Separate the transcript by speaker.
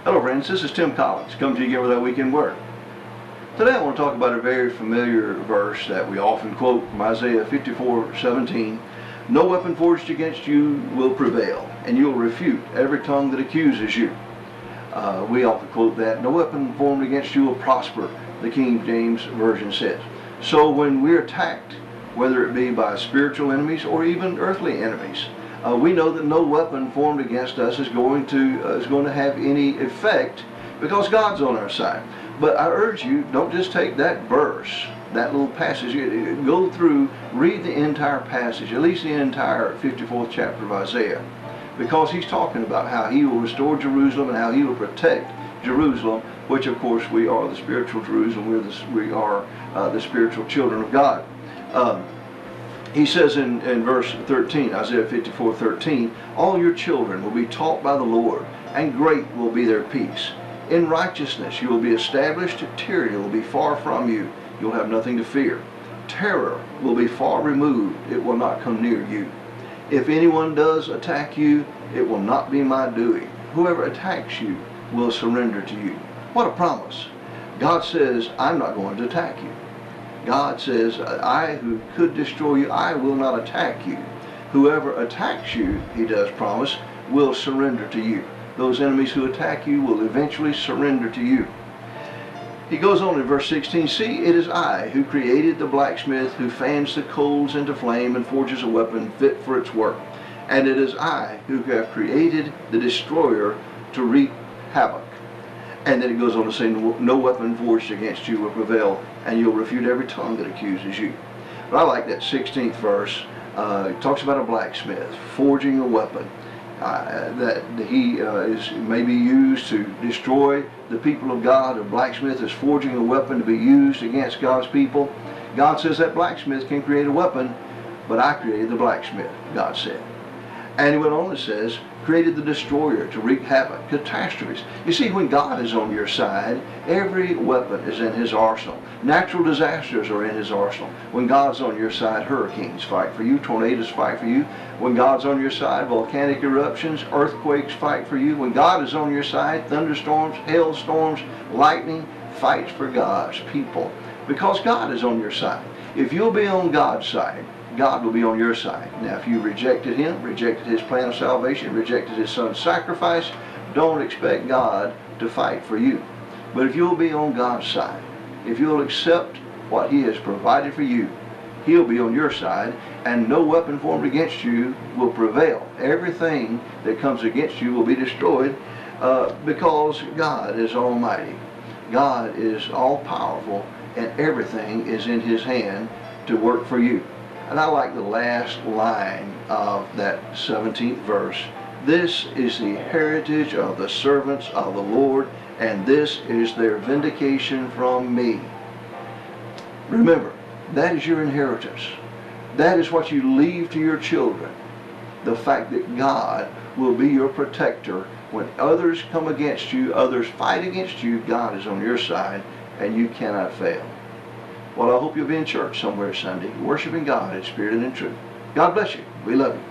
Speaker 1: Hello friends, this is Tim Collins, coming to you again with our weekend word. Today I want to talk about a very familiar verse that we often quote from Isaiah 54:17. No weapon forged against you will prevail, and you'll refute every tongue that accuses you. We often quote that. No weapon formed against you will prosper, the King James Version says. So when we're attacked, whether it be by spiritual enemies or even earthly enemies, we know that no weapon formed against us is going to have any effect because God's on our side. But I urge you, don't just take that verse, that little passage, go through, read the entire passage, at least the entire 54th chapter of Isaiah, because he's talking about how he will restore Jerusalem and how he will protect Jerusalem, which of course we are the spiritual Jerusalem, we are the spiritual children of God. He says in verse 13, Isaiah 54:13, all your children will be taught by the Lord, and great will be their peace. In righteousness you will be established, tyranny will be far from you, you'll have nothing to fear. Terror will be far removed, it will not come near you. If anyone does attack you, it will not be my doing. Whoever attacks you will surrender to you. What a promise. God says, I'm not going to attack you. God says, I who could destroy you, I will not attack you. Whoever attacks you, he does promise, will surrender to you. Those enemies who attack you will eventually surrender to you. He goes on in verse 16, see, it is I who created the blacksmith who fans the coals into flame and forges a weapon fit for its work. And it is I who have created the destroyer to wreak havoc. And then it goes on to say, no weapon forged against you will prevail, and you'll refute every tongue that accuses you. But I like that 16th verse. It talks about a blacksmith forging a weapon that he is maybe used to destroy the people of God. A blacksmith is forging a weapon to be used against God's people. God says that blacksmith can create a weapon, but I created the blacksmith, God said. And he went on and says, created the destroyer to wreak havoc, catastrophes. You see, when God is on your side, every weapon is in his arsenal. Natural disasters are in his arsenal. When God's on your side, hurricanes fight for you, tornadoes fight for you. When God's on your side, volcanic eruptions, earthquakes fight for you. When God is on your side, thunderstorms, hailstorms, lightning fights for God's people. Because God is on your side. If you'll be on God's side, God will be on your side. Now, if you rejected him, rejected his plan of salvation, rejected his son's sacrifice, don't expect God to fight for you. But if you'll be on God's side, if you'll accept what he has provided for you, he'll be on your side, and no weapon formed against you will prevail. Everything that comes against you will be destroyed because God is almighty. God is all-powerful, and everything is in his hand to work for you. And I like the last line of that 17th verse. This is the heritage of the servants of the Lord, and this is their vindication from me. Remember, that is your inheritance. That is what you leave to your children. The fact that God will be your protector. When others come against you, others fight against you, God is on your side, and you cannot fail. Well, I hope you'll be in church somewhere Sunday, worshiping God in spirit and in truth. God bless you. We love you.